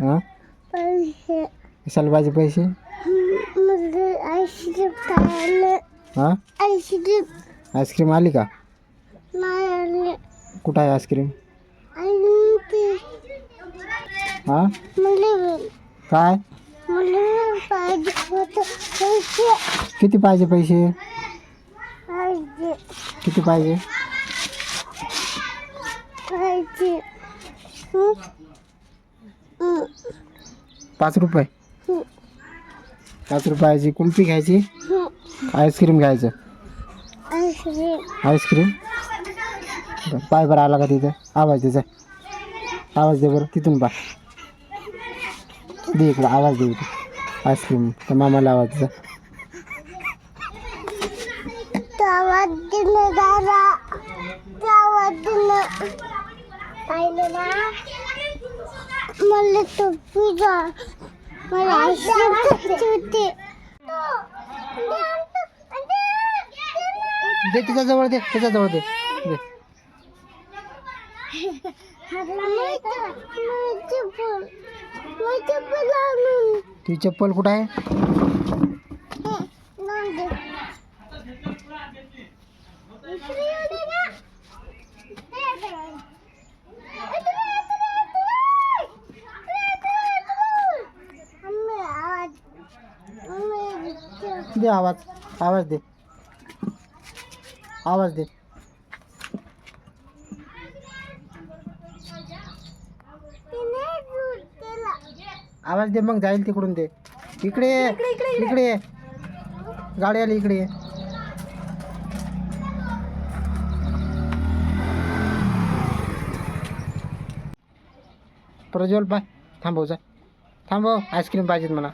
हां पैसे कशाला पाहिजे पैसे? मला आईस्क्रीम खायला. हां आईस्क्रीम आईस्क्रीम आली का? नाही आले. कुठं आहे आईस्क्रीम? आणि ते हां मला काय पाहिजे होतं पैसे. किती पाहिजे पैसे? पाहिजे किती पाहिजे? पाहिजे 5 रुपये. 5 रुपयाची कुल्फी घ्यायची, आईस्क्रीम घ्यायचं. आईस्क्रीम आईस्क्रीम पाय बरं आला का तिथं? आवाज दे, आवाज दे बरं तिथून पाय दे इकडं, आवाज दे इथं. आईस्क्रीम तर मामाला आवाज दे. आवाज दिलं दादा, आवाज दिलं पाहिलं ना. मला तो पिझ्झा, मला आईस्क्रीम खायची होती. दे त्याच्याजवळ दे, त्याच्याजवळ दे. तुझी चप्पल कुठं आहे? दे आवाज, आवाज दे, आवाज दे. आवाज दे मग जाईल तिकडून. दे इकडे ये, इकडे ये, गाडी आली इकडे ये. प्रज्वल बाय थांबव, जा थांबव, आईस्क्रीम पाहिजेत मला.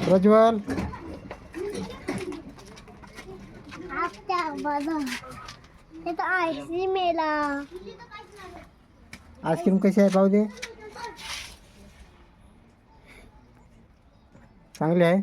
प्रज्वल आईस्क्रीम मेला. आईस्क्रीम कशी आहे पाहू दे. चांगली आहे.